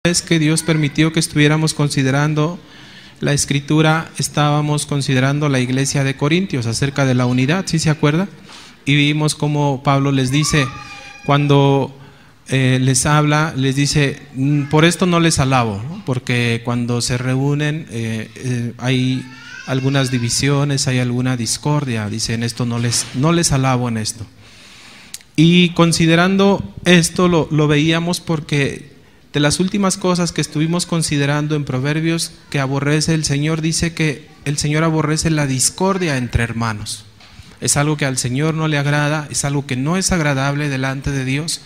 vez que Dios permitió que estuviéramos considerando la escritura, estábamos considerando la iglesia de Corintios acerca de la unidad, ¿sí se acuerda? Y vimos cómo Pablo les dice, cuando les habla, les dice, por esto no les alabo, ¿no? Porque cuando se reúnen hay algunas divisiones, hay alguna discordia, dice, en esto no les alabo en esto. Y considerando esto lo veíamos porque de las últimas cosas que estuvimos considerando en Proverbios que aborrece el Señor, dice que el Señor aborrece la discordia entre hermanos. Es algo que al Señor no le agrada, es algo que no es agradable delante de Dios.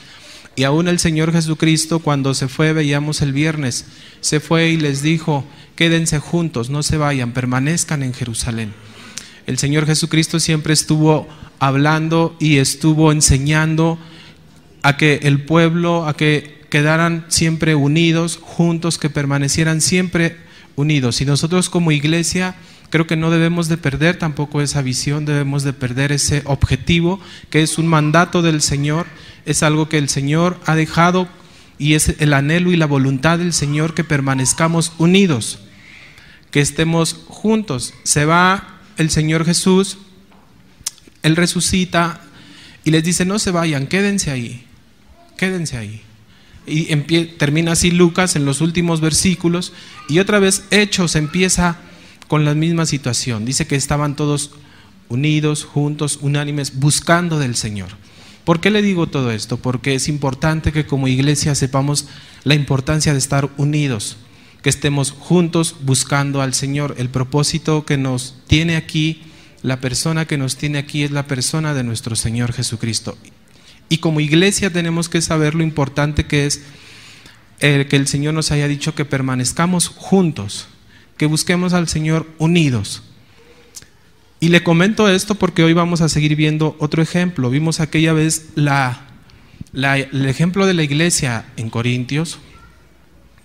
Y aún el Señor Jesucristo, cuando se fue, veíamos el viernes, se fue y les dijo, quédense juntos, no se vayan, permanezcan en Jerusalén. El Señor Jesucristo siempre estuvo hablando y estuvo enseñando a que el pueblo, a que quedaran siempre unidos, juntos, que permanecieran siempre unidos. Y nosotros como iglesia creo que no debemos de perder tampoco esa visión, debemos de perder ese objetivo que es un mandato del Señor, es algo que el Señor ha dejado y es el anhelo y la voluntad del Señor que permanezcamos unidos, que estemos juntos. Se va el Señor Jesús, Él resucita y les dice, no se vayan, quédense ahí, quédense ahí. Y termina así Lucas en los últimos versículos y otra vez Hechos empieza con la misma situación. Dice que estaban todos unidos, juntos, unánimes, buscando del Señor. ¿Por qué le digo todo esto? Porque es importante que como iglesia sepamos la importancia de estar unidos, que estemos juntos buscando al Señor. El propósito que nos tiene aquí, la persona que nos tiene aquí es la persona de nuestro Señor Jesucristo. Y como iglesia tenemos que saber lo importante que es que el Señor nos haya dicho que permanezcamos juntos, que busquemos al Señor unidos. Y le comento esto porque hoy vamos a seguir viendo otro ejemplo. Vimos aquella vez el ejemplo de la iglesia en Corintios,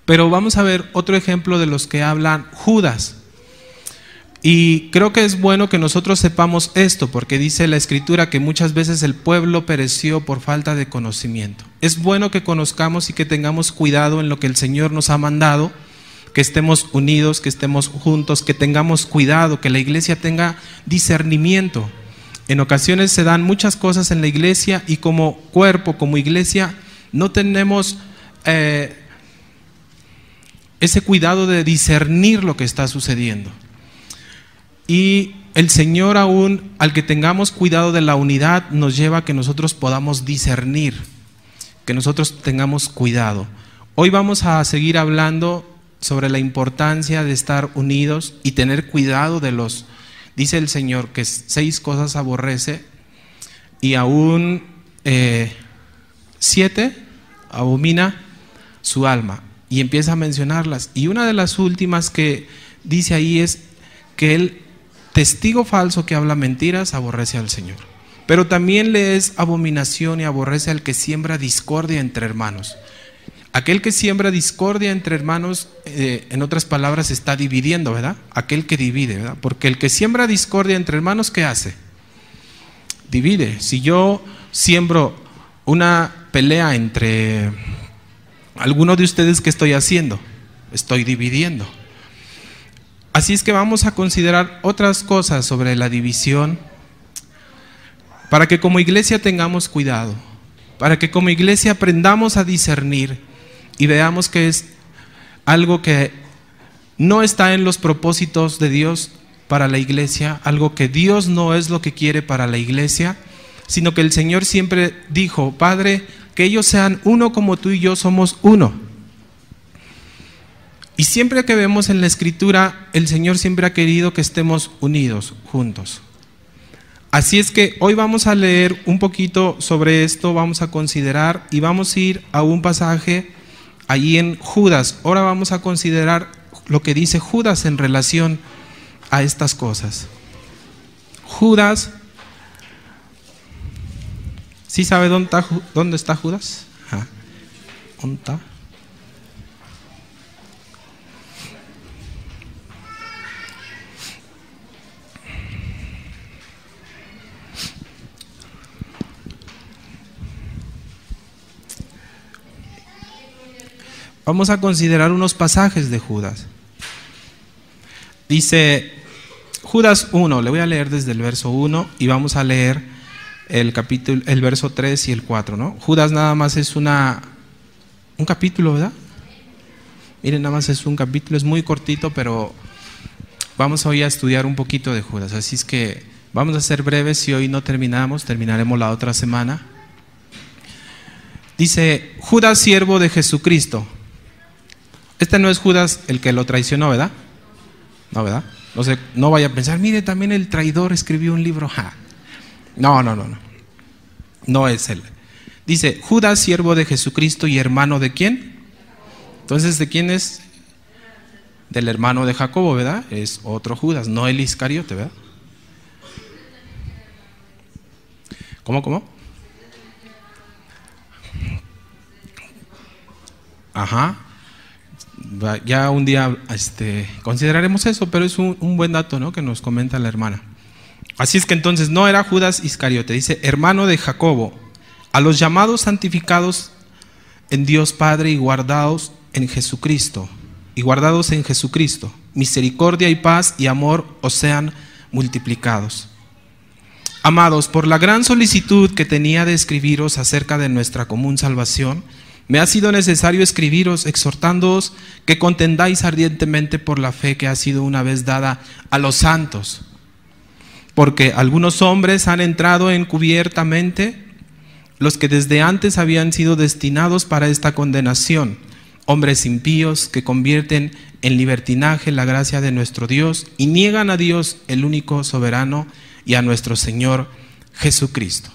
pero vamos a ver otro ejemplo de los que hablan Judas. Y creo que es bueno que nosotros sepamos esto, porque dice la Escritura que muchas veces el pueblo pereció por falta de conocimiento. Es bueno que conozcamos y que tengamos cuidado en lo que el Señor nos ha mandado, que estemos unidos, que estemos juntos, que tengamos cuidado, que la iglesia tenga discernimiento. En ocasiones se dan muchas cosas en la iglesia y como cuerpo, como iglesia, no tenemos ese cuidado de discernir lo que está sucediendo. Y el Señor aún, al que tengamos cuidado de la unidad, nos lleva a que nosotros podamos discernir, que nosotros tengamos cuidado. Hoy vamos a seguir hablando sobre la importancia de estar unidos y tener cuidado de dice el Señor que 6 cosas aborrece y aún 7 abomina su alma. Y empieza a mencionarlas. Y una de las últimas que dice ahí es que el testigo falso que habla mentiras aborrece al Señor. Pero también le es abominación y aborrece al que siembra discordia entre hermanos. Aquel que siembra discordia entre hermanos, en otras palabras, está dividiendo, ¿verdad? Aquel que divide, ¿verdad? Porque el que siembra discordia entre hermanos, ¿qué hace? Divide. Si yo siembro una pelea entre alguno de ustedes, ¿qué estoy haciendo? Estoy dividiendo. Así es que vamos a considerar otras cosas sobre la división para que como iglesia tengamos cuidado, para que como iglesia aprendamos a discernir y veamos que es algo que no está en los propósitos de Dios para la iglesia, algo que Dios no es lo que quiere para la iglesia, sino que el Señor siempre dijo, Padre, que ellos sean uno como tú y yo somos uno. Y siempre que vemos en la Escritura, el Señor siempre ha querido que estemos unidos, juntos. Así es que hoy vamos a leer un poquito sobre esto, vamos a considerar y vamos a ir a un pasaje allí en Judas. Ahora vamos a considerar lo que dice Judas en relación a estas cosas. Judas, ¿sí sabe dónde está Judas? ¿Dónde está? Vamos a considerar unos pasajes de Judas. Dice Judas 1, le voy a leer desde el verso 1 y vamos a leer el verso 3 y el 4, ¿no? Judas nada más es un capítulo, ¿verdad? Miren, nada más es un capítulo, es muy cortito, pero vamos hoy a estudiar un poquito de Judas, así es que vamos a ser breves. Si hoy no terminamos, terminaremos la otra semana. Dice, Judas, siervo de Jesucristo. Este no es Judas el que lo traicionó, ¿verdad? No, ¿verdad? No vaya a pensar, mire, también el traidor escribió un libro. No. No es él. Dice, Judas, siervo de Jesucristo y hermano de ¿quién? Entonces, ¿de quién es? Del hermano de Jacobo, ¿verdad? Es otro Judas, no el Iscariote, ¿verdad? ¿Cómo? Ajá. Ya un día consideraremos eso, pero es un buen dato, ¿no?, que nos comenta la hermana. Así es que entonces no era Judas Iscariote, dice hermano de Jacobo, a los llamados santificados en Dios Padre y guardados en Jesucristo, misericordia y paz y amor os sean multiplicados. Amados, por la gran solicitud que tenía de escribiros acerca de nuestra común salvación, me ha sido necesario escribiros exhortándoos que contendáis ardientemente por la fe que ha sido una vez dada a los santos. Porque algunos hombres han entrado encubiertamente, los que desde antes habían sido destinados para esta condenación, hombres impíos que convierten en libertinaje la gracia de nuestro Dios y niegan a Dios, el único soberano, y a nuestro Señor Jesucristo.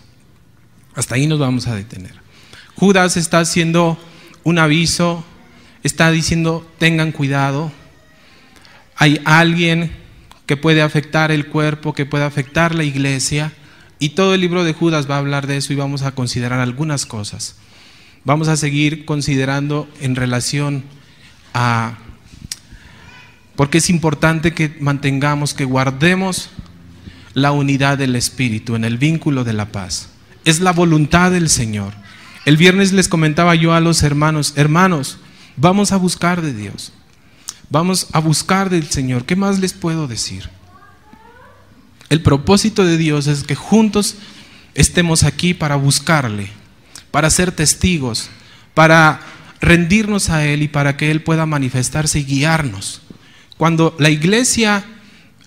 Hasta ahí nos vamos a detener. Judas está haciendo un aviso, está diciendo tengan cuidado, hay alguien que puede afectar el cuerpo, que puede afectar la iglesia, y todo el libro de Judas va a hablar de eso y vamos a considerar algunas cosas. Vamos a seguir considerando en relación a, porque es importante que mantengamos, que guardemos la unidad del Espíritu en el vínculo de la paz. Es la voluntad del Señor. El viernes les comentaba yo a los hermanos, vamos a buscar de Dios, vamos a buscar del Señor. ¿Qué más les puedo decir? El propósito de Dios es que juntos estemos aquí para buscarle, para ser testigos, para rendirnos a Él y para que Él pueda manifestarse y guiarnos. Cuando la iglesia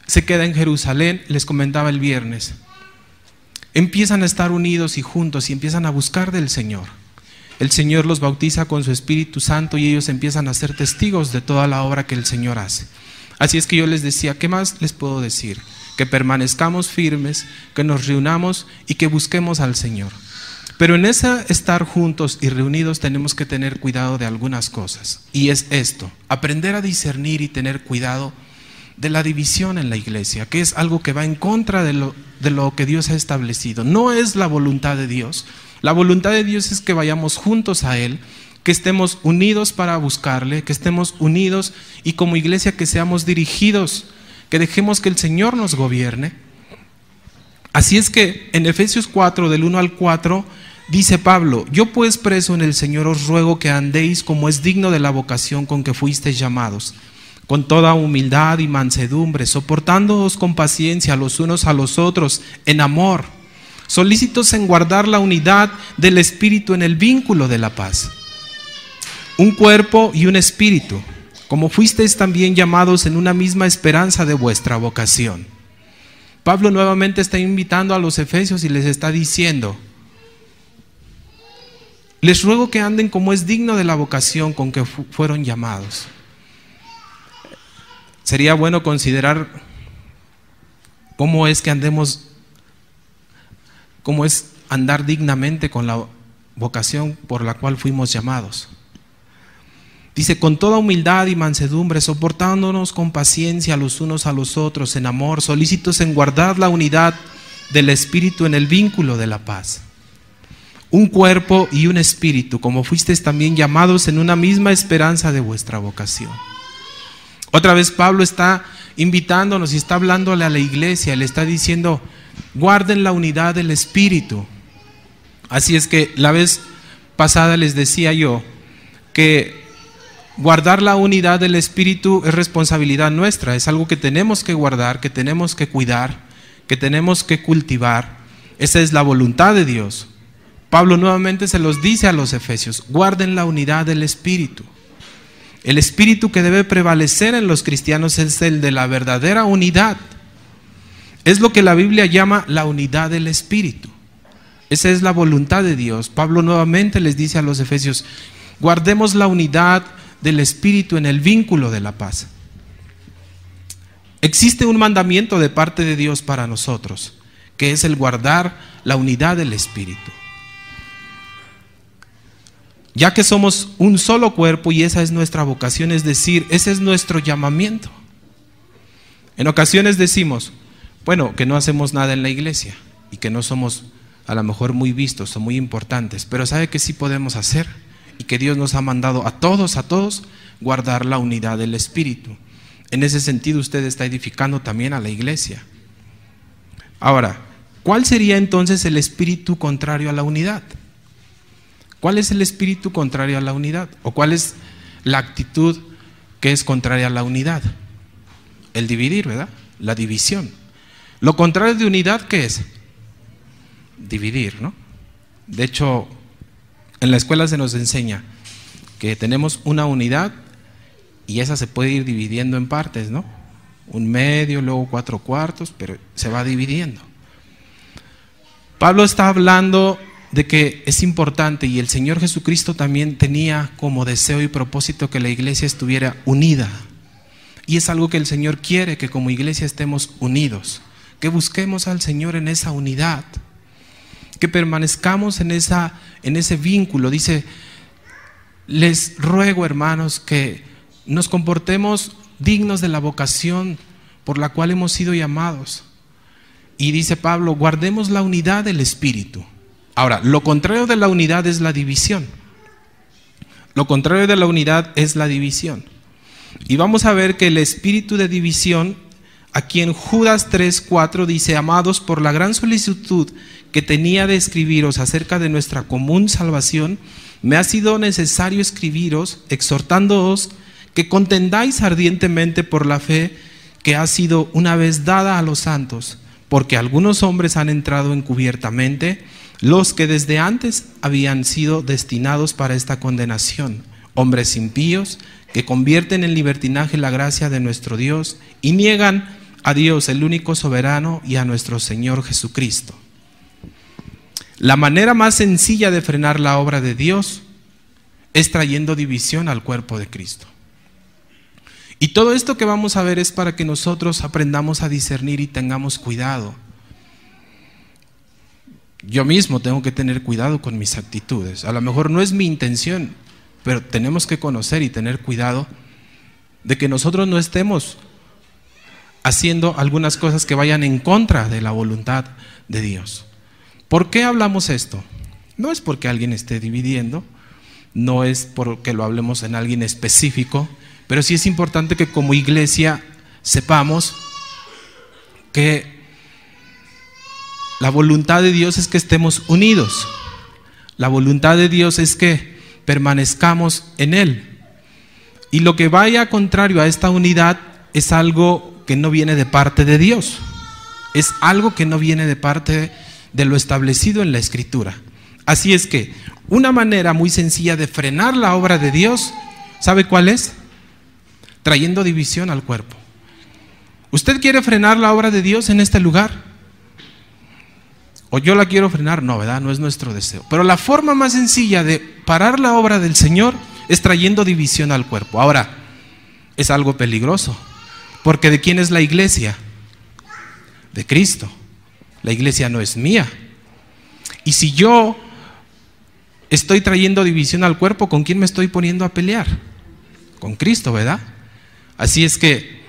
se queda en Jerusalén, les comentaba el viernes, empiezan a estar unidos y juntos y empiezan a buscar del Señor. El Señor los bautiza con su Espíritu Santo y ellos empiezan a ser testigos de toda la obra que el Señor hace. Así es que yo les decía, ¿qué más les puedo decir? Que permanezcamos firmes, que nos reunamos y que busquemos al Señor. Pero en ese estar juntos y reunidos tenemos que tener cuidado de algunas cosas. Y es esto, aprender a discernir y tener cuidado de la división en la iglesia, que es algo que va en contra de lo que Dios ha establecido. No es la voluntad de Dios. La voluntad de Dios es que vayamos juntos a Él, que estemos unidos para buscarle, que estemos unidos y como iglesia que seamos dirigidos, que dejemos que el Señor nos gobierne. Así es que en Efesios 4, del 1 al 4, dice Pablo, yo pues preso en el Señor os ruego que andéis como es digno de la vocación con que fuisteis llamados, con toda humildad y mansedumbre, soportándoos con paciencia los unos a los otros en amor, solícitos en guardar la unidad del Espíritu en el vínculo de la paz. Un cuerpo y un espíritu, como fuisteis también llamados en una misma esperanza de vuestra vocación. Pablo nuevamente está invitando a los efesios y les está diciendo, les ruego que anden como es digno de la vocación con que fueron llamados. Sería bueno considerar cómo es que andemos, cómo es andar dignamente con la vocación por la cual fuimos llamados. Dice, con toda humildad y mansedumbre, soportándonos con paciencia los unos a los otros en amor, solícitos en guardar la unidad del Espíritu en el vínculo de la paz. Un cuerpo y un espíritu, como fuisteis también llamados en una misma esperanza de vuestra vocación. Otra vez Pablo está invitándonos y está hablándole a la iglesia, le está diciendo, guarden la unidad del Espíritu. Así es que la vez pasada les decía yo que guardar la unidad del Espíritu es responsabilidad nuestra, es algo que tenemos que guardar, que tenemos que cuidar, que tenemos que cultivar. Esa es la voluntad de Dios. Pablo nuevamente se los dice a los efesios: guarden la unidad del Espíritu. El espíritu que debe prevalecer en los cristianos es el de la verdadera unidad. Es lo que la Biblia llama la unidad del Espíritu. Esa es la voluntad de Dios. Pablo nuevamente les dice a los efesios: guardemos la unidad del Espíritu en el vínculo de la paz. Existe un mandamiento de parte de Dios para nosotros, que es el guardar la unidad del Espíritu. Ya que somos un solo cuerpo y esa es nuestra vocación, es decir, ese es nuestro llamamiento. En ocasiones decimos, bueno, que no hacemos nada en la iglesia y que no somos a lo mejor muy vistos o muy importantes, pero ¿sabe que sí podemos hacer? Y que Dios nos ha mandado a todos, guardar la unidad del Espíritu. En ese sentido usted está edificando también a la iglesia. Ahora, ¿cuál sería entonces el espíritu contrario a la unidad? ¿Cuál es el espíritu contrario a la unidad? ¿O cuál es la actitud que es contraria a la unidad? El dividir, ¿verdad? La división. Lo contrario de unidad, ¿qué es? Dividir, ¿no? De hecho, en la escuela se nos enseña que tenemos una unidad y esa se puede ir dividiendo en partes, ¿no? Un medio, luego 4/4, pero se va dividiendo. Pablo está hablando de que es importante, y el Señor Jesucristo también tenía como deseo y propósito que la iglesia estuviera unida. Y es algo que el Señor quiere, que como iglesia estemos unidos, que busquemos al Señor en esa unidad, que permanezcamos en ese vínculo. Dice: les ruego, hermanos, que nos comportemos dignos de la vocación por la cual hemos sido llamados. Y dice Pablo: guardemos la unidad del Espíritu. Ahora, lo contrario de la unidad es la división. Lo contrario de la unidad es la división. Y vamos a ver que el espíritu de división, aquí en Judas 3:4 dice: amados, por la gran solicitud que tenía de escribiros acerca de nuestra común salvación, me ha sido necesario escribiros, exhortándoos que contendáis ardientemente por la fe que ha sido una vez dada a los santos, porque algunos hombres han entrado encubiertamente, los que desde antes habían sido destinados para esta condenación, hombres impíos que convierten en libertinaje la gracia de nuestro Dios y niegan a Dios, el único soberano, y a nuestro Señor Jesucristo. La manera más sencilla de frenar la obra de Dios es trayendo división al cuerpo de Cristo. Y todo esto que vamos a ver es para que nosotros aprendamos a discernir y tengamos cuidado. Yo mismo tengo que tener cuidado con mis actitudes. A lo mejor no es mi intención, pero tenemos que conocer y tener cuidado de que nosotros no estemos haciendo algunas cosas que vayan en contra de la voluntad de Dios. ¿Por qué hablamos esto? No es porque alguien esté dividiendo, no es porque lo hablemos en alguien específico, pero sí es importante que como iglesia sepamos que la voluntad de Dios es que estemos unidos. La voluntad de Dios es que permanezcamos en Él. Y lo que vaya contrario a esta unidad es algo que no viene de parte de Dios. Es algo que no viene de parte de lo establecido en la Escritura. Así es que una manera muy sencilla de frenar la obra de Dios, ¿sabe cuál es? Trayendo división al cuerpo. ¿Usted quiere frenar la obra de Dios en este lugar? ¿O yo la quiero frenar? No, ¿verdad? No es nuestro deseo. Pero la forma más sencilla de parar la obra del Señor es trayendo división al cuerpo. Ahora, es algo peligroso, porque ¿de quién es la iglesia? De Cristo. La iglesia no es mía. Y si yo estoy trayendo división al cuerpo, ¿con quién me estoy poniendo a pelear? Con Cristo, ¿verdad? Así es que,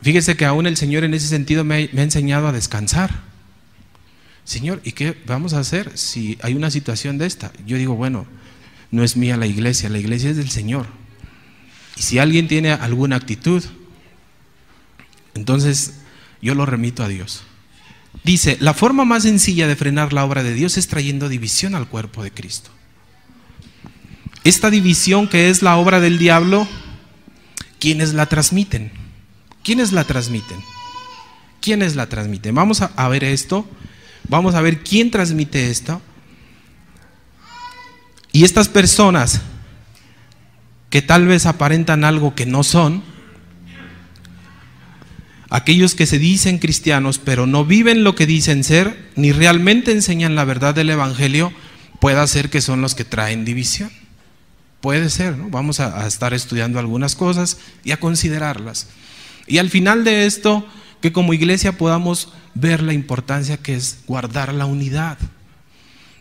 fíjese que aún el Señor en ese sentido me ha enseñado a descansar. Señor, ¿y qué vamos a hacer si hay una situación de esta? Yo digo, bueno, no es mía la iglesia es del Señor. Y si alguien tiene alguna actitud, entonces yo lo remito a Dios. Dice, la forma más sencilla de frenar la obra de Dios es trayendo división al cuerpo de Cristo. esta división que es la obra del diablo, ¿quiénes la transmiten? ¿Quiénes la transmiten? ¿Quiénes la transmiten? Vamos a ver esto, vamos a ver quién transmite esto. Y estas personas que tal vez aparentan algo que no son, aquellos que se dicen cristianos pero no viven lo que dicen ser, ni realmente enseñan la verdad del evangelio, puede ser que son los que traen división. Puede ser, ¿no? Vamos a estar estudiando algunas cosas y a considerarlas. Y al final de esto, que como iglesia podamos ver la importancia que es guardar la unidad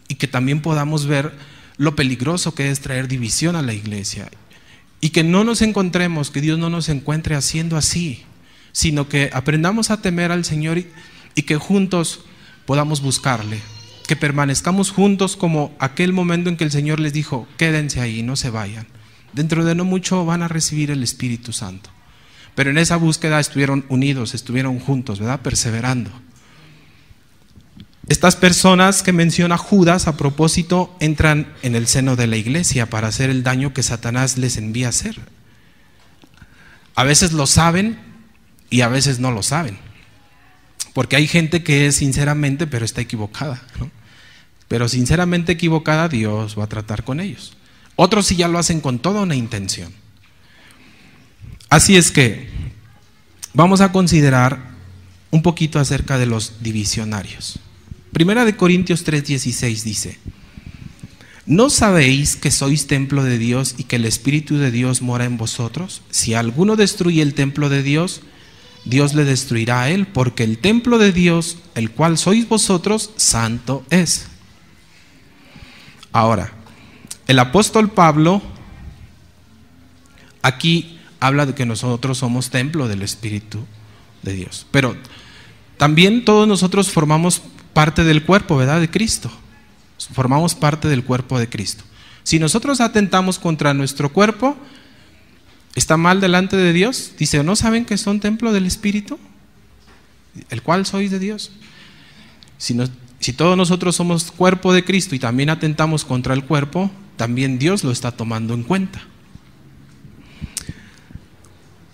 y que también podamos ver lo peligroso que es traer división a la iglesia y que no nos encontremos, que Dios no nos encuentre haciendo así, sino que aprendamos a temer al Señor y que juntos podamos buscarle, que permanezcamos juntos como aquel momento en que el Señor les dijo, quédense ahí, no se vayan. Dentro de no mucho van a recibir el Espíritu Santo. Pero en esa búsqueda estuvieron unidos, estuvieron juntos, ¿verdad? Perseverando. Estas personas que menciona Judas a propósito entran en el seno de la iglesia para hacer el daño que Satanás les envía a hacer. A veces lo saben y a veces no lo saben. Porque hay gente que es sinceramente, pero está equivocada, ¿no? Pero sinceramente equivocada, Dios va a tratar con ellos. Otros sí ya lo hacen con toda una intención. Así es que vamos a considerar un poquito acerca de los divisionarios. Primera de Corintios 3:16 dice: ¿no sabéis que sois templo de Dios y que el Espíritu de Dios mora en vosotros? Si alguno destruye el templo de Dios, Dios le destruirá a él, porque el templo de Dios, el cual sois vosotros, santo es. Ahora, el apóstol Pablo aquí habla de que nosotros somos templo del Espíritu de Dios, pero también todos nosotros formamos parte del cuerpo, ¿verdad?, de Cristo. Formamos parte del cuerpo de Cristo. Si nosotros atentamos contra nuestro cuerpo, ¿está mal delante de Dios? Dice, ¿no saben que son templo del Espíritu, el cual sois de Dios? Si todos nosotros somos cuerpo de Cristo y también atentamos contra el cuerpo, también Dios lo está tomando en cuenta.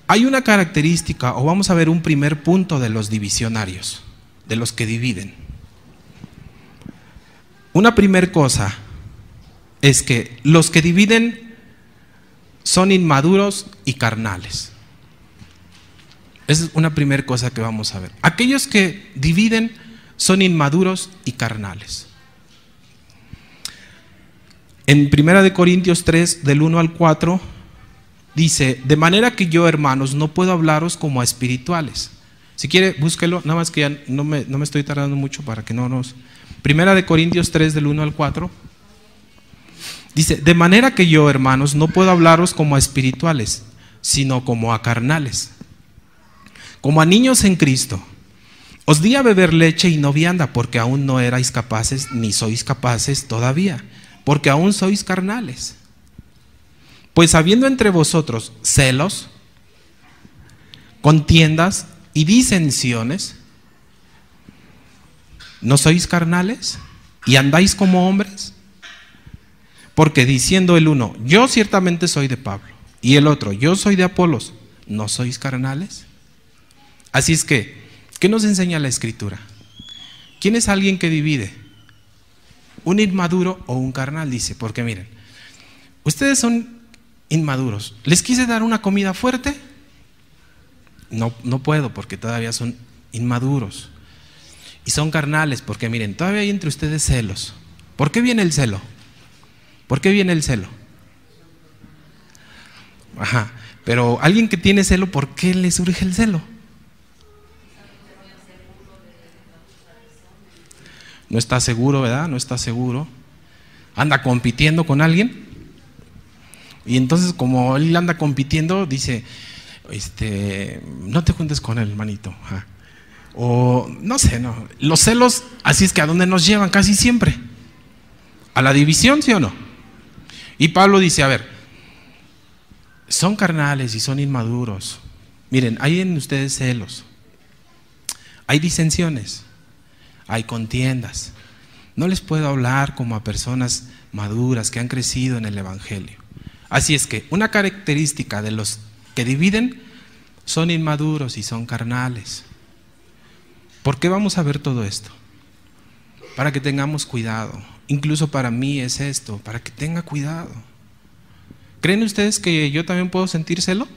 Hay una característica, o vamos a ver un primer punto de los divisionarios, de los que dividen. Una primer cosa es que los que dividen son inmaduros y carnales. Esa es una primera cosa que vamos a ver. Aquellos que dividen son inmaduros y carnales. En 1 Corintios 3, del 1 al 4, dice, de manera que yo, hermanos, no puedo hablaros como a espirituales. Si quiere, búsquelo, nada más que ya no me estoy tardando mucho para que no nos... 1 Corintios 3, del 1 al 4, dice, de manera que yo, hermanos, no puedo hablaros como a espirituales, sino como a carnales, como a niños en Cristo. Os di a beber leche y no vianda, porque aún no erais capaces, ni sois capaces todavía, porque aún sois carnales. Pues habiendo entre vosotros celos, contiendas y disensiones, ¿no sois carnales y andáis como hombres? Porque diciendo el uno, yo ciertamente soy de Pablo, y el otro, yo soy de Apolos, ¿no sois carnales? Así es que, ¿qué nos enseña la Escritura? ¿Quién es alguien que divide? ¿Un inmaduro o un carnal? Dice, porque miren, ustedes son inmaduros. ¿Les quise dar una comida fuerte? No puedo, porque todavía son inmaduros. Y son carnales, porque miren, todavía hay entre ustedes celos. ¿Por qué viene el celo? ¿Por qué viene el celo? Ajá, pero alguien que tiene celo, ¿por qué le surge el celo? No está seguro, ¿verdad? No está seguro. Anda compitiendo con alguien. Y entonces, como él anda compitiendo, dice, no te juntes con él, hermanito. Ajá. O no sé, no. Los celos, así es que ¿a dónde nos llevan? Casi siempre a la división, ¿sí o no? Y Pablo dice, a ver, son carnales y son inmaduros. Miren, hay en ustedes celos, hay disensiones, hay contiendas. No les puedo hablar como a personas maduras que han crecido en el evangelio. Así es que una característica de los que dividen son inmaduros y son carnales. ¿Por qué vamos a ver todo esto? Para que tengamos cuidado. Incluso para mí es esto, para que tenga cuidado. ¿Creen ustedes que yo también puedo sentir celo?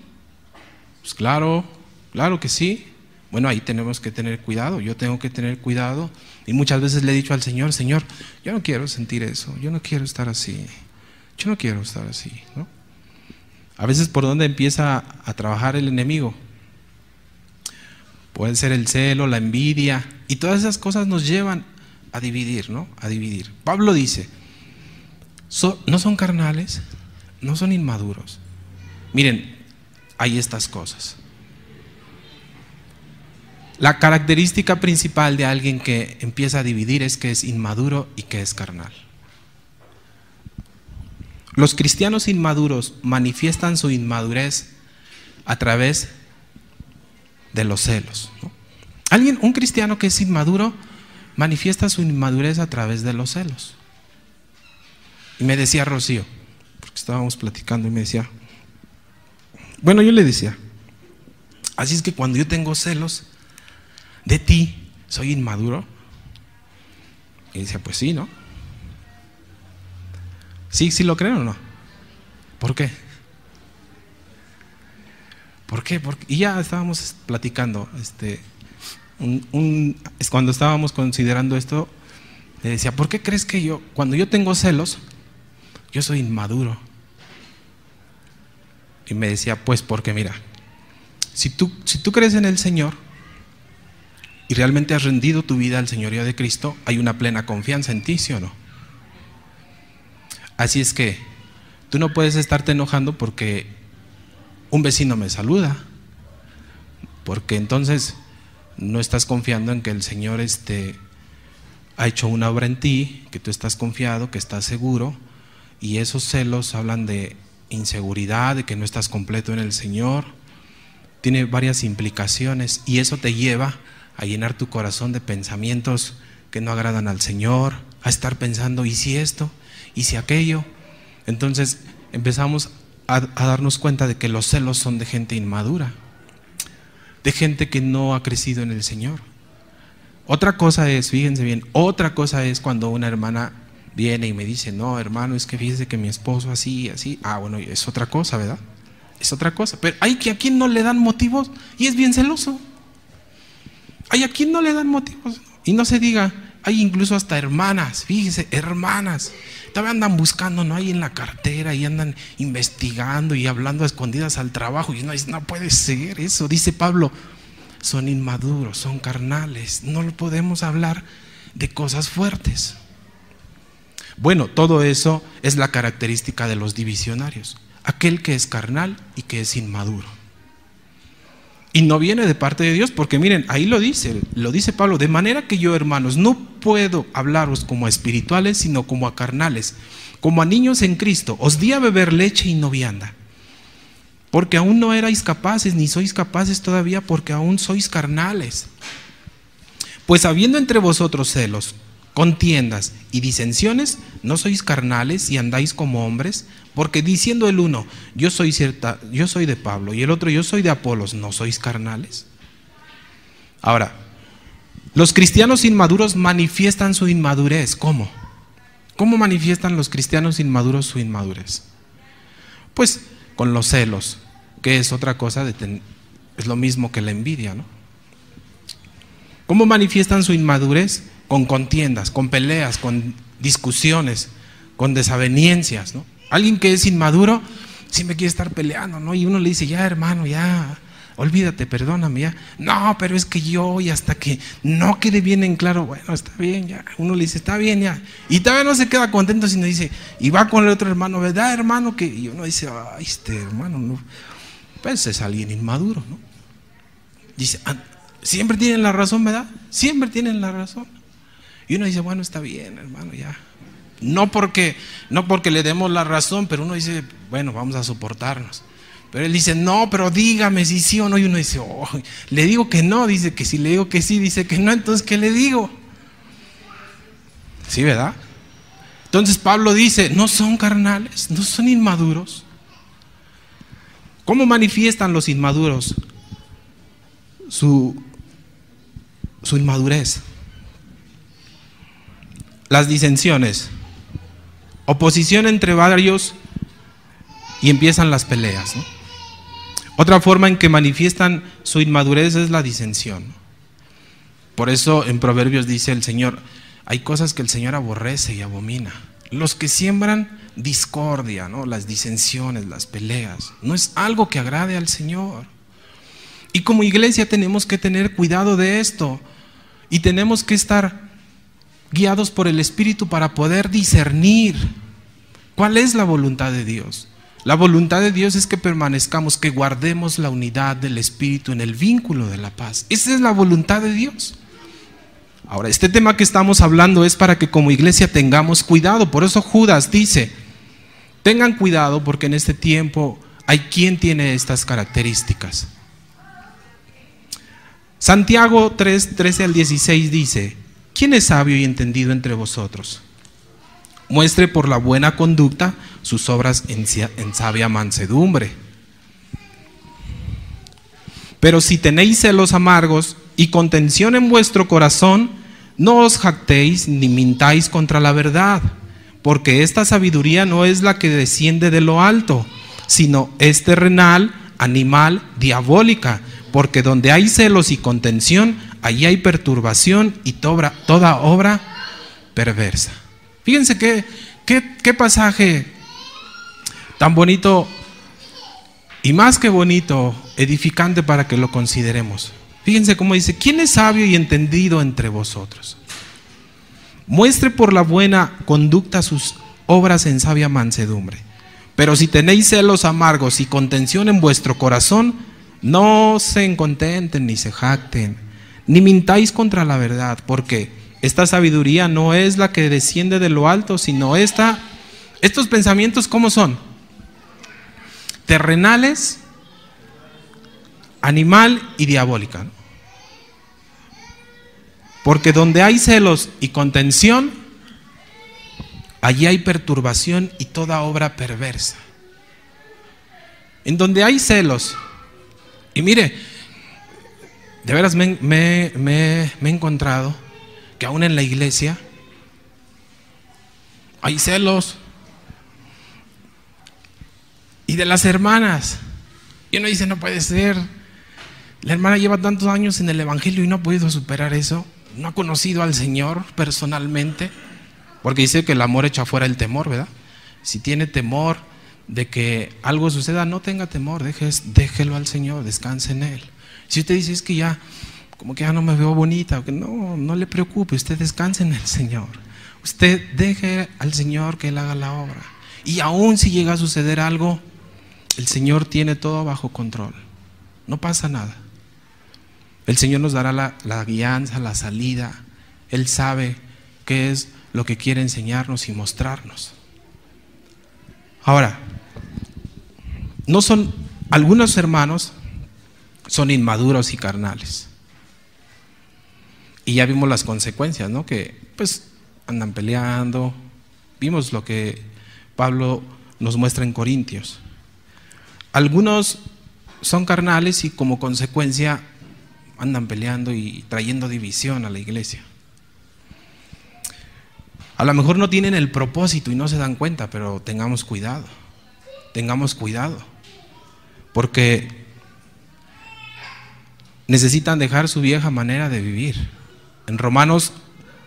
Pues claro, claro que sí. Bueno, ahí tenemos que tener cuidado, yo tengo que tener cuidado. Y muchas veces le he dicho al Señor, Señor, yo no quiero sentir eso, yo no quiero estar así, yo no quiero estar así, ¿no? A veces, ¿por dónde empieza a trabajar el enemigo? Puede ser el celo, la envidia, y todas esas cosas nos llevan a dividir, ¿no? A dividir. Pablo dice, no son carnales, no son inmaduros. Miren, hay estas cosas. La característica principal de alguien que empieza a dividir es que es inmaduro y que es carnal. Los cristianos inmaduros manifiestan su inmadurez a través de los celos, ¿no? Un cristiano que es inmaduro manifiesta su inmadurez a través de los celos. Y me decía Rocío, porque estábamos platicando y me decía, bueno, yo le decía, así es que cuando yo tengo celos de ti, ¿soy inmaduro? Y decía, pues sí, ¿no? ¿Sí lo creen o no? ¿Por qué? ¿Por qué? Y ya estábamos platicando, cuando estábamos considerando esto, le decía, ¿por qué crees que cuando yo tengo celos, yo soy inmaduro? Y me decía, pues porque mira, si tú crees en el Señor y realmente has rendido tu vida al señorío de Cristo, hay una plena confianza en ti, ¿sí o no? Así es que tú no puedes estarte enojando porque un vecino me saluda, porque entonces no estás confiando en que el Señor ha hecho una obra en ti, que tú estás confiado, que estás seguro, y esos celos hablan de inseguridad, de que no estás completo en el Señor. Tiene varias implicaciones y eso te lleva a llenar tu corazón de pensamientos que no agradan al Señor, a estar pensando, ¿y si esto? ¿Y si aquello? Entonces empezamos a darnos cuenta de que los celos son de gente inmadura, de gente que no ha crecido en el Señor. Otra cosa es, fíjense bien, otra cosa es cuando una hermana viene y me dice, no, hermano, es que fíjese que mi esposo así, así. Ah, bueno, es otra cosa, ¿verdad? Es otra cosa. Pero hay que a quien no le dan motivos y es bien celoso. Hay a quien no le dan motivos. Y no se diga, hay incluso hasta hermanas, fíjese, hermanas. Todavía andan buscando, ¿no? Ahí en la cartera y andan investigando y hablando a escondidas al trabajo. Y uno dice, no puede ser eso. Dice Pablo, son inmaduros, son carnales. No lo podemos hablar de cosas fuertes. Bueno, todo eso es la característica de los divisionarios. Aquel que es carnal y que es inmaduro. Y no viene de parte de Dios, porque miren, ahí lo dice Pablo, de manera que yo, hermanos, no puedo hablaros como a espirituales, sino como a carnales, como a niños en Cristo. Os di a beber leche y no vianda, porque aún no erais capaces, ni sois capaces todavía, porque aún sois carnales. Pues habiendo entre vosotros celos, contiendas y disensiones, ¿no sois carnales y andáis como hombres? Porque diciendo el uno, yo soy de Pablo, y el otro, yo soy de Apolos, ¿no sois carnales? Ahora, los cristianos inmaduros manifiestan su inmadurez. ¿Cómo? ¿Cómo manifiestan los cristianos inmaduros su inmadurez? Pues con los celos, que es otra cosa, es lo mismo que la envidia, ¿no? ¿Cómo manifiestan su inmadurez? Con contiendas, con peleas, con discusiones, con desavenencias, ¿no? Alguien que es inmaduro siempre quiere estar peleando, ¿no? Y uno le dice, ya hermano, ya, olvídate, perdóname, ya. No, pero es que yo, y hasta que no quede bien en claro, bueno, está bien, ya. Uno le dice, está bien, ya. Y todavía no se queda contento, sino dice, y va con el otro hermano, ¿verdad, hermano? Y uno dice, ay, hermano, no. Pues es alguien inmaduro, ¿no? Dice, siempre tienen la razón, ¿verdad? Siempre tienen la razón. Y uno dice, bueno, está bien, hermano, ya. No porque le demos la razón, pero uno dice, bueno, vamos a soportarnos. Pero él dice, no, pero dígame si sí o no. Y uno dice, oh, le digo que no, dice que si le digo que sí, dice que no, entonces ¿qué le digo? Sí, ¿verdad? Entonces Pablo dice, no son carnales, no son inmaduros, ¿Cómo manifiestan los inmaduros su inmadurez? Las disensiones, oposición entre varios y empiezan las peleas, ¿no? Otra forma en que manifiestan su inmadurez es la disensión. Por eso en Proverbios dice el Señor, hay cosas que el Señor aborrece y abomina. Los que siembran discordia, ¿no? Las disensiones, las peleas, no es algo que agrade al Señor. Y como iglesia tenemos que tener cuidado de esto y tenemos que estar guiados por el Espíritu para poder discernir cuál es la voluntad de Dios. La voluntad de Dios es que permanezcamos, que guardemos la unidad del Espíritu en el vínculo de la paz. Esa es la voluntad de Dios. Ahora, este tema que estamos hablando es para que como iglesia tengamos cuidado. Por eso Judas dice, tengan cuidado porque en este tiempo hay quien tiene estas características. Santiago 3, 13 al 16 dice, ¿quién es sabio y entendido entre vosotros? Muestre por la buena conducta sus obras en sabia mansedumbre. Pero si tenéis celos amargos y contención en vuestro corazón, no os jactéis ni mintáis contra la verdad, porque esta sabiduría no es la que desciende de lo alto, sino es terrenal, animal, diabólica, porque donde hay celos y contención, allí hay perturbación y toda obra perversa. Fíjense qué pasaje tan bonito y más que bonito, edificante para que lo consideremos. Fíjense cómo dice, ¿quién es sabio y entendido entre vosotros? Muestre por la buena conducta sus obras en sabia mansedumbre. Pero si tenéis celos amargos y contención en vuestro corazón, no se contenten ni se jacten, ni mintáis contra la verdad, porque esta sabiduría no es la que desciende de lo alto, sino estos pensamientos, ¿cómo son? Terrenales, animal y diabólica, ¿no? Porque donde hay celos y contención, allí hay perturbación y toda obra perversa. En donde hay celos, y mire, de veras me he encontrado que aún en la iglesia hay celos. Y de las hermanas, y uno dice, no puede ser, la hermana lleva tantos años en el evangelio y no ha podido superar eso, no ha conocido al Señor personalmente, porque dice que el amor echa fuera el temor, ¿verdad? Si tiene temor de que algo suceda, no tenga temor, déjelo al Señor, descanse en Él. Si usted dice, es que ya, como que ya no me veo bonita, no le preocupe, usted descanse en el Señor, usted deje al Señor que Él haga la obra, y aún si llega a suceder algo, el Señor tiene todo bajo control, no pasa nada. El Señor nos dará la guianza, la salida. Él sabe qué es lo que quiere enseñarnos y mostrarnos. Ahora, algunos hermanos son inmaduros y carnales. Y ya vimos las consecuencias, ¿no? Que pues andan peleando. Vimos lo que Pablo nos muestra en Corintios. Algunos son carnales y como consecuencia andan peleando y trayendo división a la iglesia. A lo mejor no tienen el propósito y no se dan cuenta, pero tengamos cuidado, porque necesitan dejar su vieja manera de vivir. En Romanos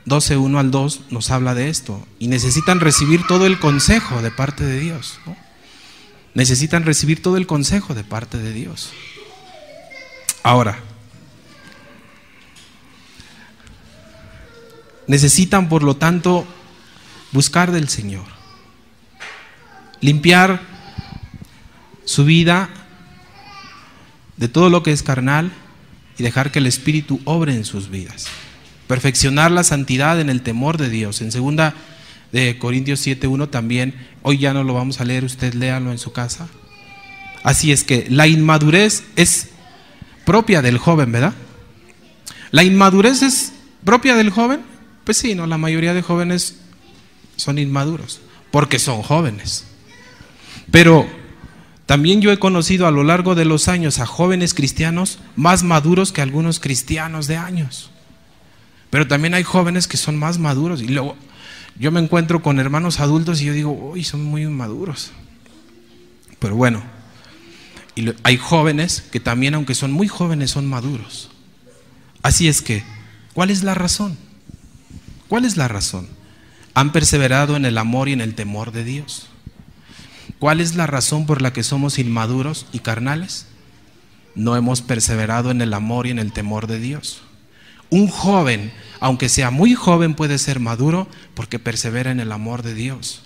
12, 1 al 2 nos habla de esto, y necesitan recibir todo el consejo de parte de Dios, ¿no? Necesitan recibir todo el consejo de parte de Dios. Ahora, necesitan, por lo tanto, buscar del Señor, limpiar su vida de todo lo que es carnal y dejar que el Espíritu obre en sus vidas, perfeccionar la santidad en el temor de Dios. En 2 de Corintios 7:1 también, hoy ya no lo vamos a leer, usted léalo en su casa. Así es que la inmadurez es propia del joven, ¿verdad? ¿La inmadurez es propia del joven? Pues sí, no, la mayoría de jóvenes son inmaduros, porque son jóvenes. Pero También yo he conocido a lo largo de los años a jóvenes cristianos más maduros que algunos cristianos de años. Pero también hay jóvenes que son más maduros. Y luego yo me encuentro con hermanos adultos y yo digo, uy, son muy maduros. Pero bueno, y hay jóvenes que también, aunque son muy jóvenes, son maduros. Así es que, ¿cuál es la razón? ¿Cuál es la razón? Han perseverado en el amor y en el temor de Dios. ¿Cuál es la razón por la que somos inmaduros y carnales? No hemos perseverado en el amor y en el temor de Dios. Un joven, aunque sea muy joven, puede ser maduro porque persevera en el amor de Dios.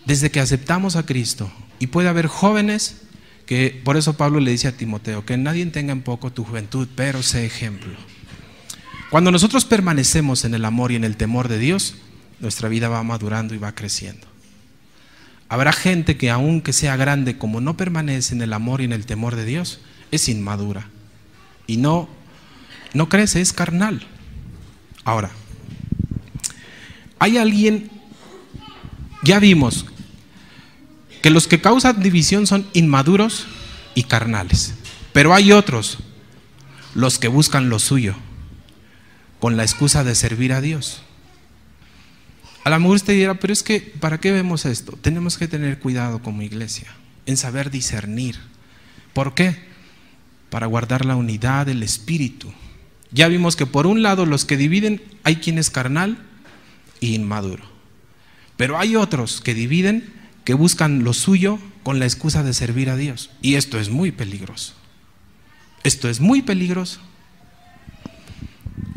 Desde que aceptamos a Cristo, y puede haber jóvenes que, por eso Pablo le dice a Timoteo, que nadie tenga en poco tu juventud, pero sé ejemplo. Cuando nosotros permanecemos en el amor y en el temor de Dios, nuestra vida va madurando y va creciendo. Habrá gente que aunque sea grande, como no permanece en el amor y en el temor de Dios, es inmadura y no crece, es carnal. Ahora, hay alguien, ya vimos que los que causan división son inmaduros y carnales, pero hay otros, los que buscan lo suyo con la excusa de servir a Dios. A lo mejor usted dirá, pero es que ¿para qué vemos esto? Tenemos que tener cuidado como iglesia en saber discernir. ¿Por qué? Para guardar la unidad del espíritu. Ya vimos que por un lado los que dividen, hay quien es carnal e inmaduro, pero hay otros que dividen, que buscan lo suyo con la excusa de servir a Dios, y esto es muy peligroso. Esto es muy peligroso.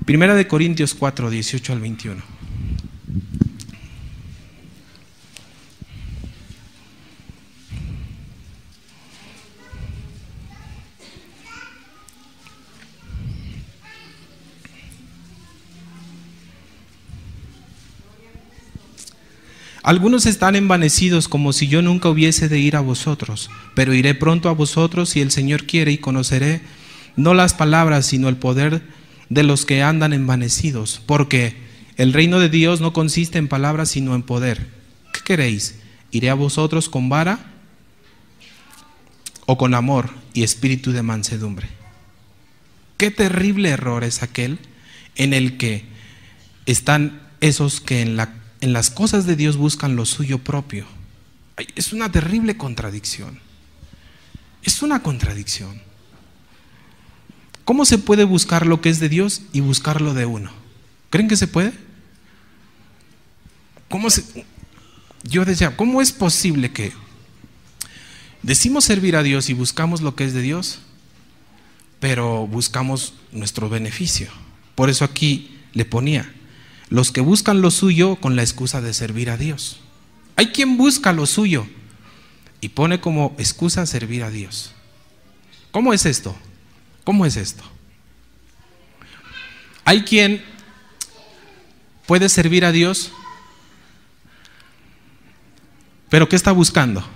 Primera de Corintios 4, 18 al 21. Algunos están envanecidos como si yo nunca hubiese de ir a vosotros, pero iré pronto a vosotros si el Señor quiere, y conoceré no las palabras sino el poder de los que andan envanecidos, porque el reino de Dios no consiste en palabras sino en poder. ¿Qué queréis? ¿Iré a vosotros con vara o con amor y espíritu de mansedumbre? Qué terrible error es aquel en el que están esos que en las cosas de Dios buscan lo suyo propio. Es una terrible contradicción. Es una contradicción. ¿Cómo se puede buscar lo que es de Dios y buscar lo de uno? ¿Creen que se puede? Yo decía, ¿cómo es posible que decimos servir a Dios y buscamos lo que es de Dios, pero buscamos nuestro beneficio? Por eso aquí le ponía, los que buscan lo suyo con la excusa de servir a Dios. Hay quien busca lo suyo y pone como excusa servir a Dios. ¿Cómo es esto? ¿Cómo es esto? Hay quien puede servir a Dios, pero ¿qué está buscando?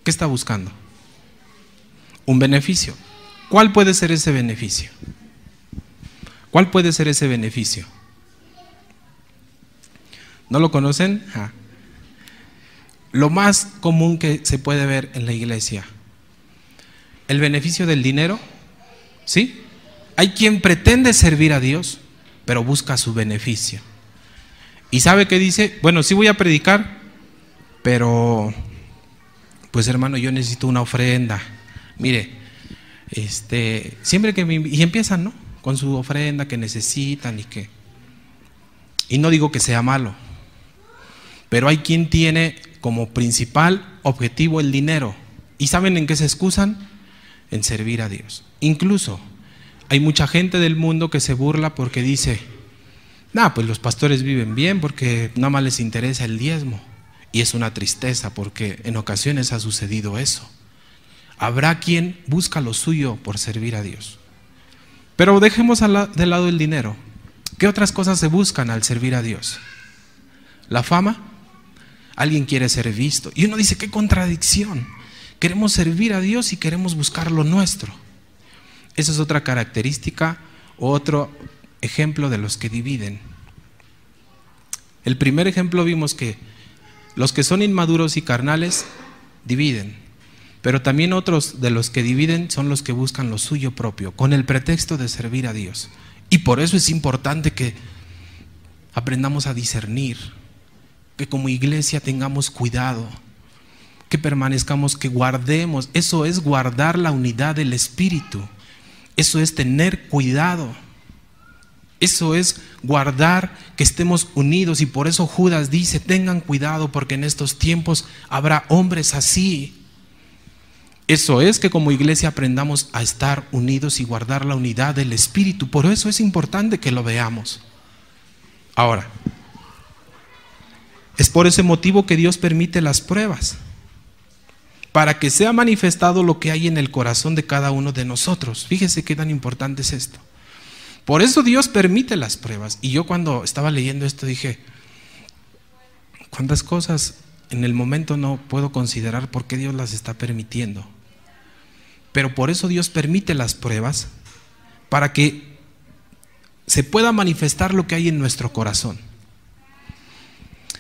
¿Qué está buscando? Un beneficio. ¿Cuál puede ser ese beneficio? ¿Cuál puede ser ese beneficio? ¿No lo conocen? Lo más común que se puede ver en la iglesia, el beneficio del dinero, ¿sí? Hay quien pretende servir a Dios, pero busca su beneficio. ¿Y sabe qué dice? Bueno, sí voy a predicar, pero pues hermano, yo necesito una ofrenda. Mire, siempre que y empiezan, ¿no?, con su ofrenda que necesitan y no digo que sea malo, pero hay quien tiene como principal objetivo el dinero. ¿Y saben en qué se excusan? En servir a Dios. Incluso hay mucha gente del mundo que se burla porque dice, pues los pastores viven bien porque nada más les interesa el diezmo. Y es una tristeza porque en ocasiones ha sucedido eso. Habrá quien busca lo suyo por servir a Dios. Pero dejemos de lado el dinero. ¿Qué otras cosas se buscan al servir a Dios? ¿La fama? Alguien quiere ser visto. Y uno dice, qué contradicción. Queremos servir a Dios y queremos buscar lo nuestro. Esa es otra característica, otro ejemplo de los que dividen. El primer ejemplo vimos que Los que son inmaduros y carnales dividen, pero también otros de los que dividen son los que buscan lo suyo propio, con el pretexto de servir a Dios. Y por eso es importante que aprendamos a discernir, que como iglesia tengamos cuidado, que permanezcamos, que guardemos. Eso es guardar la unidad del Espíritu. Eso es tener cuidado. Eso es guardar que estemos unidos. Y por eso Judas dice, tengan cuidado porque en estos tiempos habrá hombres así. Eso es que como iglesia aprendamos a estar unidos y guardar la unidad del Espíritu. Por eso es importante que lo veamos. Ahora, es por ese motivo que Dios permite las pruebas, para que sea manifestado lo que hay en el corazón de cada uno de nosotros. Fíjese qué tan importante es esto. Por eso Dios permite las pruebas. Y yo cuando estaba leyendo esto dije, ¿cuántas cosas en el momento no puedo considerar por qué Dios las está permitiendo? Pero por eso Dios permite las pruebas, para que se pueda manifestar lo que hay en nuestro corazón.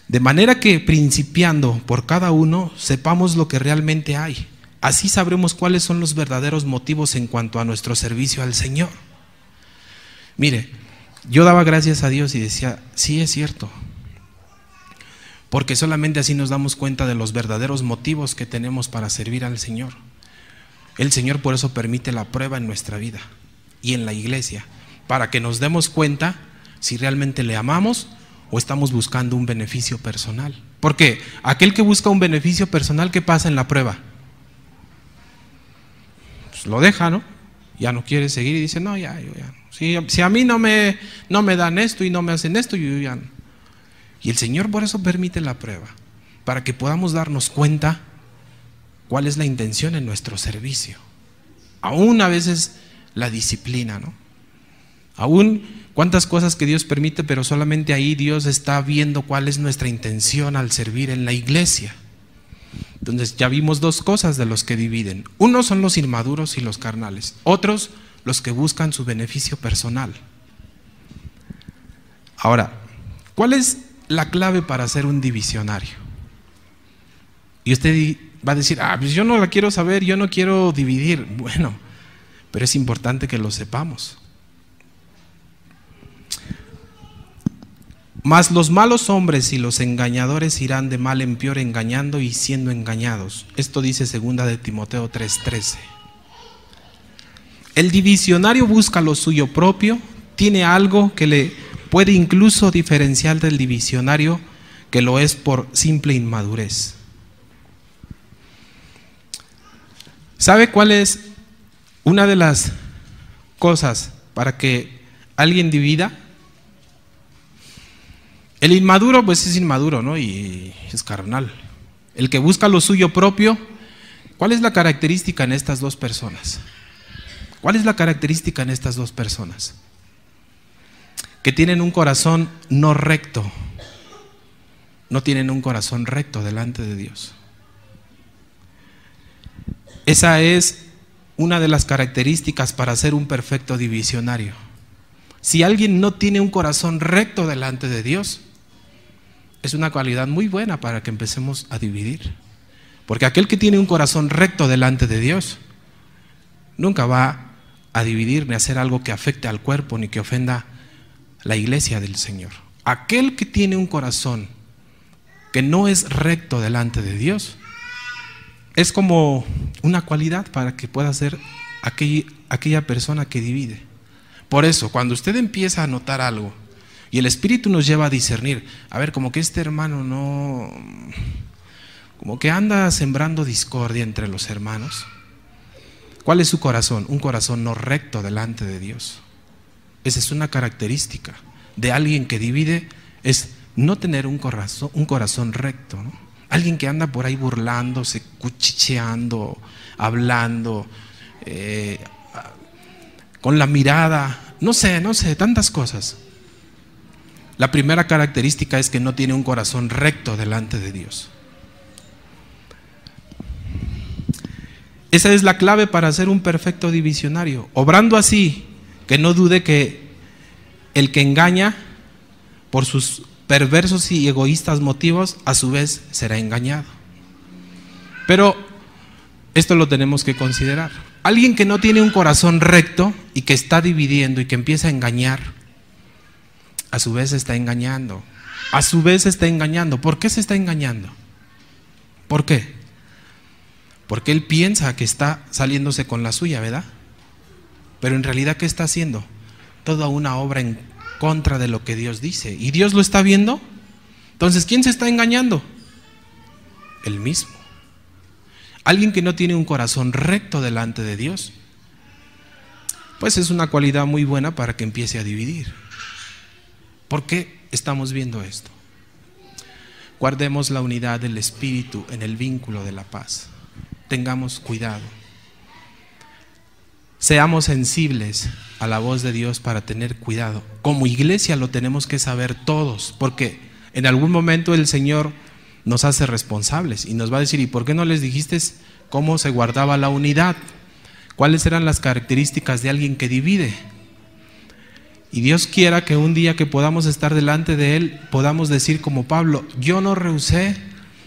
De manera que principiando por cada uno, sepamos lo que realmente hay. Así sabremos cuáles son los verdaderos motivos en cuanto a nuestro servicio al Señor. Mire, yo daba gracias a Dios y decía, sí es cierto, porque solamente así nos damos cuenta de los verdaderos motivos que tenemos para servir al Señor. El Señor por eso permite la prueba en nuestra vida y en la iglesia, para que nos demos cuenta si realmente le amamos o estamos buscando un beneficio personal. Porque aquel que busca un beneficio personal, ¿qué pasa en la prueba? Pues lo deja, ¿no? Ya no quiere seguir y dice, no, ya. Si a mí no me dan esto y no me hacen esto, yo ya no. Y el Señor por eso permite la prueba, para que podamos darnos cuenta cuál es la intención en nuestro servicio. Aún a veces la disciplina, ¿no? Aún cuántas cosas que Dios permite, pero solamente ahí Dios está viendo cuál es nuestra intención al servir en la iglesia. Entonces ya vimos dos cosas de los que dividen. Unos son los inmaduros y los carnales. Otros los que buscan su beneficio personal. Ahora, ¿cuál es la clave para ser un divisionario? Y usted va a decir, pues yo no la quiero saber, yo no quiero dividir. Bueno, pero es importante que lo sepamos. Mas los malos hombres y los engañadores irán de mal en peor, engañando y siendo engañados. Esto dice 2 de Timoteo 3:13. El divisionario busca lo suyo propio, tiene algo que le puede incluso diferenciar del divisionario que lo es por simple inmadurez. ¿Sabe cuál es una de las cosas para que alguien divida? El inmaduro pues es inmaduro, ¿no? Y es carnal. El que busca lo suyo propio, ¿cuál es la característica en estas dos personas? ¿Cuál es la característica en estas dos personas? Que tienen un corazón no recto. No tienen un corazón recto delante de Dios. Esa es una de las características para ser un perfecto divisionario. Si alguien no tiene un corazón recto delante de Dios, es una cualidad muy buena para que empecemos a dividir. Porque aquel que tiene un corazón recto delante de Dios nunca va a dividir ni a hacer algo que afecte al cuerpo ni que ofenda la iglesia del Señor. Aquel que tiene un corazón que no es recto delante de Dios es como una cualidad para que pueda ser aquella persona que divide. Por eso, cuando usted empieza a notar algo y el Espíritu nos lleva a discernir, a ver, como que este hermano no, como que anda sembrando discordia entre los hermanos. ¿Cuál es su corazón? Un corazón no recto delante de Dios. Esa es una característica de alguien que divide, es no tener un corazón recto, ¿no? Alguien que anda por ahí burlándose, cuchicheando, hablando, con la mirada, no sé, tantas cosas. La primera característica es que no tiene un corazón recto delante de Dios. Esa es la clave para ser un perfecto divisionario. Obrando así, que no dude que el que engaña por sus perversos y egoístas motivos, a su vez será engañado. Pero esto lo tenemos que considerar. Alguien que no tiene un corazón recto y que está dividiendo y que empieza a engañar, a su vez está engañando. A su vez está engañando. ¿Por qué se está engañando? ¿Por qué? Porque él piensa que está saliéndose con la suya, ¿verdad? Pero en realidad, ¿qué está haciendo? Toda una obra en contra de lo que Dios dice. ¿Y Dios lo está viendo? Entonces, ¿quién se está engañando? Él mismo. Alguien que no tiene un corazón recto delante de Dios, pues es una cualidad muy buena para que empiece a dividir. ¿Por qué estamos viendo esto? Guardemos la unidad del Espíritu en el vínculo de la paz. Tengamos cuidado. Seamos sensibles a la voz de Dios para tener cuidado. Como iglesia lo tenemos que saber todos, porque en algún momento el Señor nos hace responsables y nos va a decir: ¿y por qué no les dijiste cómo se guardaba la unidad? ¿Cuáles eran las características de alguien que divide? Y Dios quiera que un día que podamos estar delante de Él, podamos decir como Pablo: yo no rehusé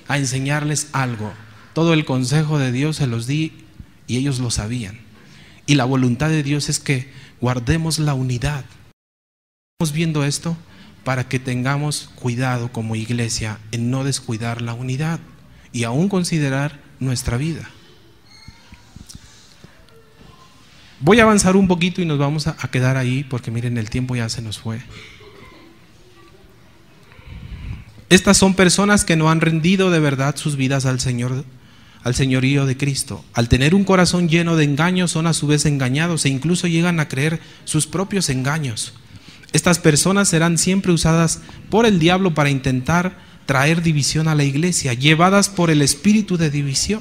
a enseñarles algo. Todo el consejo de Dios se los di y ellos lo sabían. Y la voluntad de Dios es que guardemos la unidad. Estamos viendo esto para que tengamos cuidado como iglesia en no descuidar la unidad y aún considerar nuestra vida. Voy a avanzar un poquito y nos vamos a quedar ahí porque miren, el tiempo ya se nos fue. Estas son personas que no han rendido de verdad sus vidas al Señor, al señorío de Cristo. Al tener un corazón lleno de engaños, son a su vez engañados e incluso llegan a creer sus propios engaños. Estas personas serán siempre usadas por el diablo para intentar traer división a la iglesia, llevadas por el espíritu de división.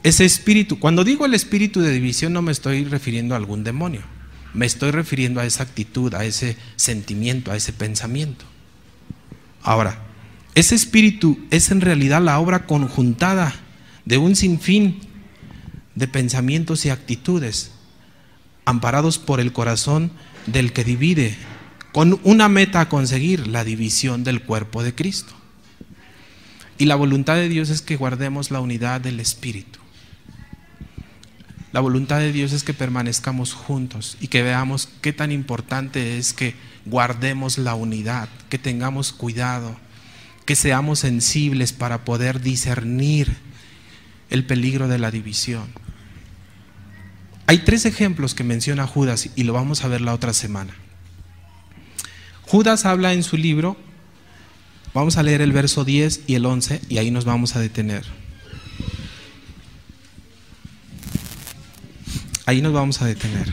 Ese espíritu, cuando digo el espíritu de división, no me estoy refiriendo a algún demonio, me estoy refiriendo a esa actitud, a ese sentimiento, a ese pensamiento. Ahora, ese espíritu es en realidad la obra conjuntada de un sinfín de pensamientos y actitudes, amparados por el corazón del que divide, con una meta a conseguir: la división del cuerpo de Cristo. Y la voluntad de Dios es que guardemos la unidad del Espíritu. La voluntad de Dios es que permanezcamos juntos y que veamos qué tan importante es que guardemos la unidad, que tengamos cuidado, que seamos sensibles para poder discernir el peligro de la división. Hay 3 ejemplos que menciona Judas y lo vamos a ver la otra semana. Judas habla en su libro, vamos a leer el verso 10 y el 11 y ahí nos vamos a detener. Ahí nos vamos a detener.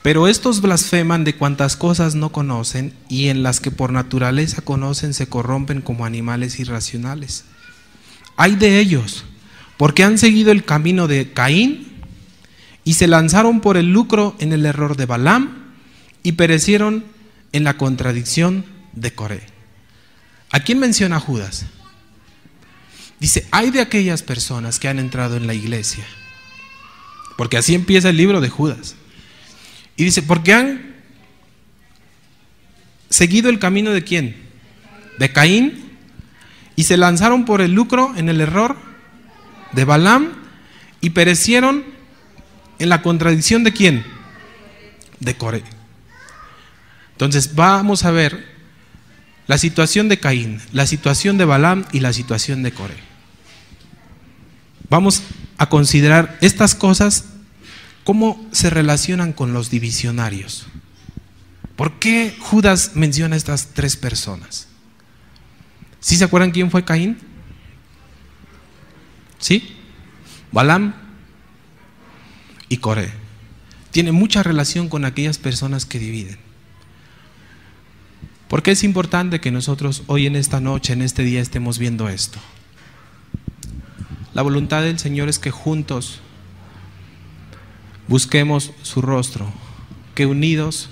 Pero estos blasfeman de cuantas cosas no conocen, y en las que por naturaleza conocen se corrompen como animales irracionales. Ay de ellos, porque han seguido el camino de Caín y se lanzaron por el lucro en el error de Balaam y perecieron en la contradicción de Coré. ¿A quién menciona Judas? Dice: ay de aquellas personas que han entrado en la iglesia, porque así empieza el libro de Judas. Y dice: porque han seguido el camino de ¿quién? De Caín, y se lanzaron por el lucro en el error de Balaam y perecieron en la contradicción de ¿quién? De Coré. Entonces vamos a ver la situación de Caín, la situación de Balaam y la situación de Coré. Vamos a considerar estas cosas, cómo se relacionan con los divisionarios. ¿Por qué Judas menciona a estas 3 personas? ¿Sí se acuerdan quién fue Caín? ¿Sí? Balaam y Coré. Tiene mucha relación con aquellas personas que dividen. ¿Por qué es importante que nosotros hoy en esta noche, en este día, estemos viendo esto? La voluntad del Señor es que juntos busquemos su rostro, que unidos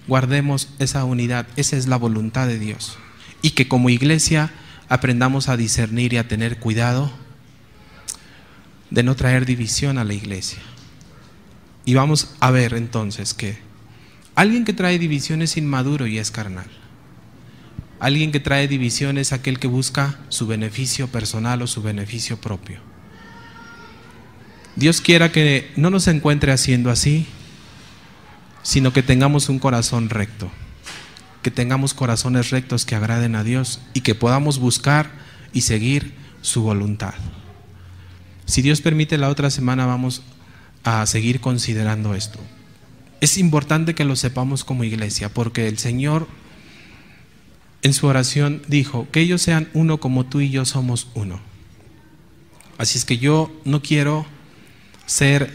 guardemos esa unidad. Esa es la voluntad de Dios. Y que como iglesia aprendamos a discernir y a tener cuidado de no traer división a la iglesia. Y vamos a ver entonces que Alguien que trae división es inmaduro y es carnal. Alguien que trae división es aquel que busca su beneficio personal o su beneficio propio. Dios quiera que no nos encuentre haciendo así, sino que tengamos un corazón recto, que tengamos corazones rectos que agraden a Dios y que podamos buscar y seguir su voluntad. Si Dios permite, la otra semana vamos a seguir considerando esto. Es importante que lo sepamos como iglesia, porque el Señor en su oración dijo que ellos sean uno como tú y yo somos uno. Así es que yo no quiero ser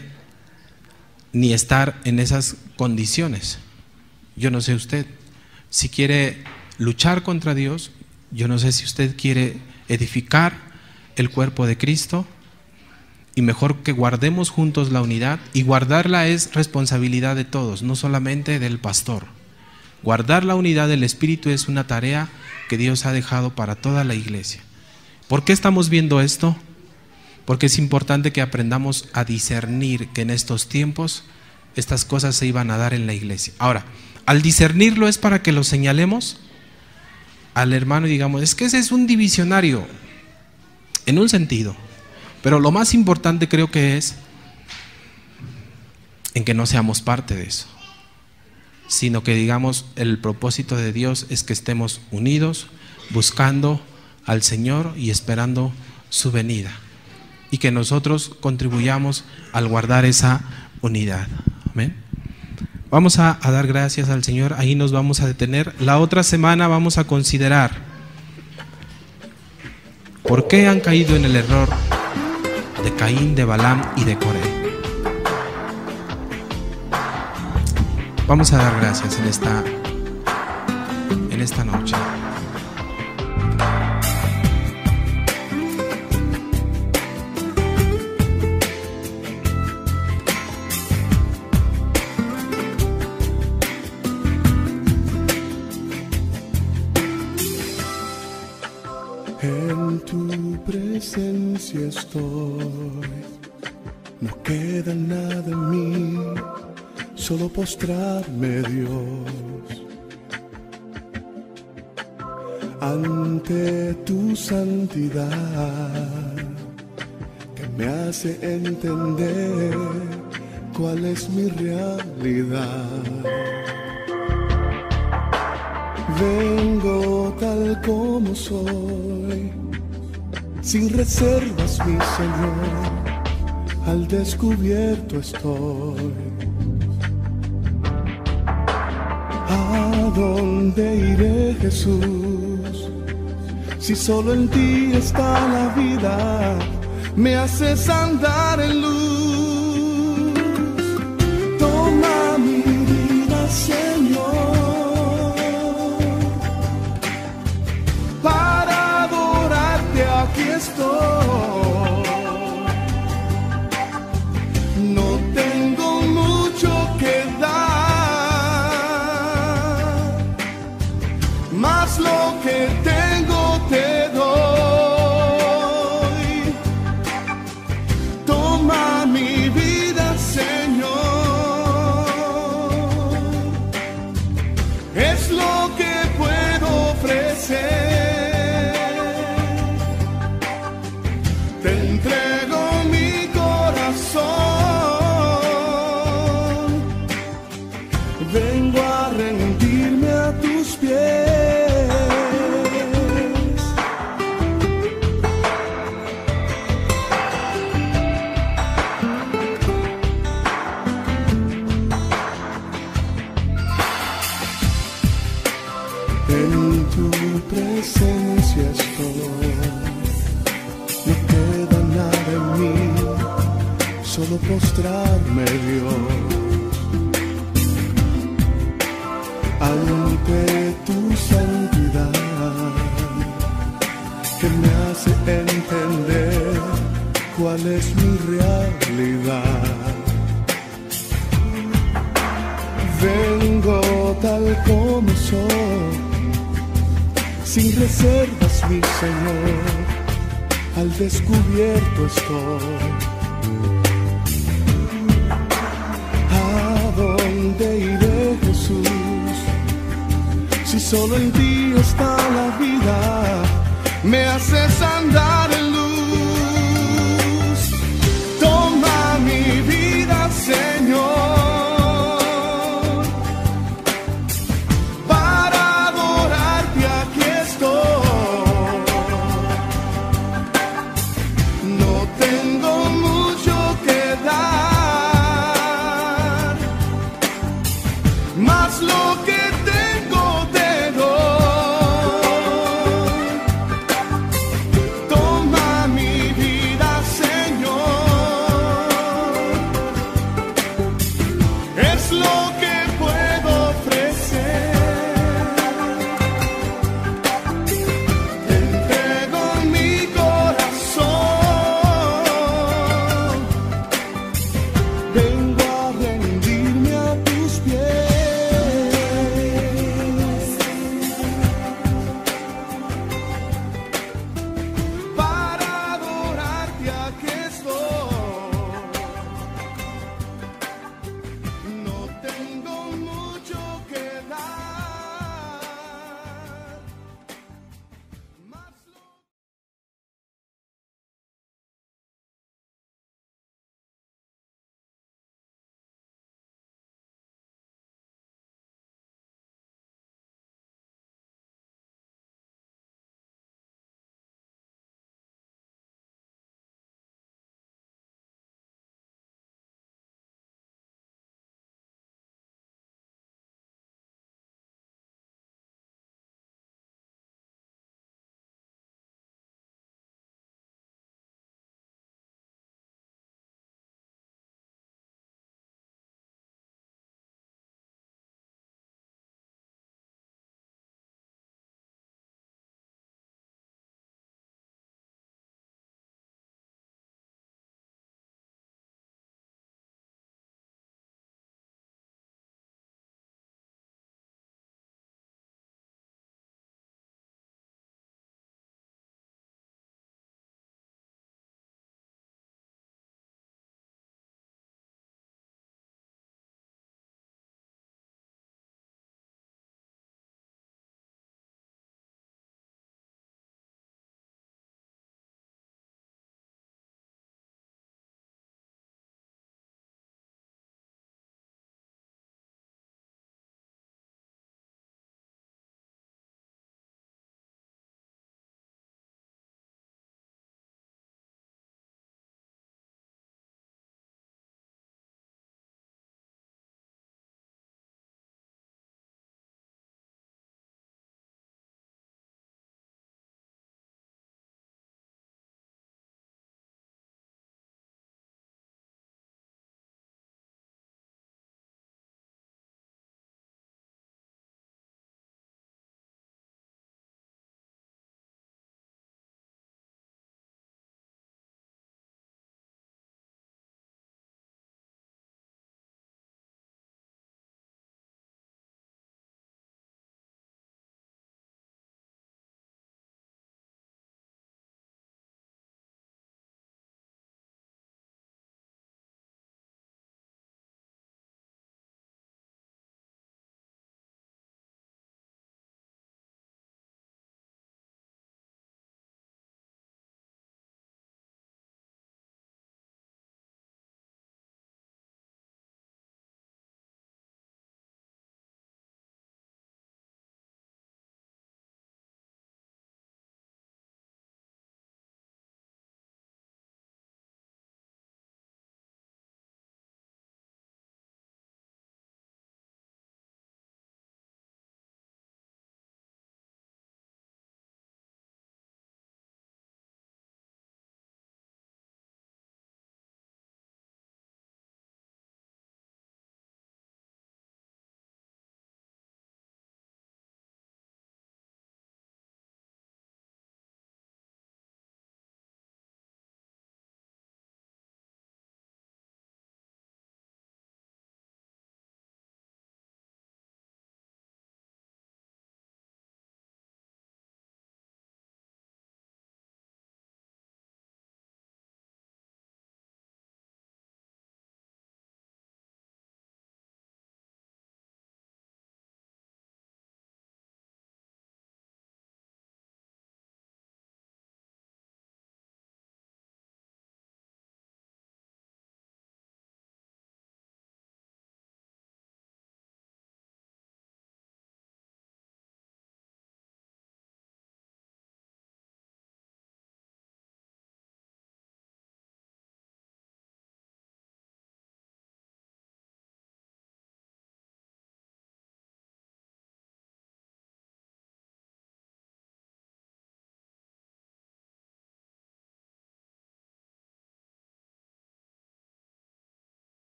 ni estar en esas condiciones. Yo no sé usted si quiere luchar contra Dios, yo no sé si usted quiere edificar el cuerpo de Cristo, y mejor que guardemos juntos la unidad, y guardarla es responsabilidad de todos, no solamente del pastor. Guardar la unidad del Espíritu es una tarea que Dios ha dejado para toda la iglesia. ¿Por qué estamos viendo esto? Porque es importante que aprendamos a discernir que en estos tiempos estas cosas se iban a dar en la iglesia. Ahora, al discernirlo es para que lo señalemos al hermano y digamos, es que ese es un divisionario, en un sentido. Pero lo más importante creo que es en que no seamos parte de eso, sino que digamos, el propósito de Dios es que estemos unidos, buscando al Señor y esperando su venida, y que nosotros contribuyamos al guardar esa unidad. Amén. Vamos a dar gracias al Señor, ahí nos vamos a detener. La otra semana vamos a considerar por qué han caído en el error de Caín, de Balaam y de Coré. Vamos a dar gracias en esta noche. En tu presencia estoy, no queda nada en mí, solo postrarme, Dios, ante tu santidad, que me hace entender cuál es mi realidad. Vengo tal como soy, sin reservas, mi Señor, al descubierto estoy. ¿A dónde iré, Jesús? Si solo en ti está la vida, me haces andar en luz. Toma mi vida, Señor, para adorarte aquí estoy. No tengo mucho que dar, más lo que tengo te doy. Toma mi vida, Señor, es lo que puedo ofrecer. Te entrego mi corazón, vengo a rendirme a tus pies. En tu presencia estoy, no queda nada en mí, solo postrarme, Dios, ante tu santidad, que me hace entender cuál es mi realidad. Vengo tal como soy, sin reservas, mi Señor, al descubierto estoy. ¿A dónde iré, Jesús? Si solo en ti está la vida, me hace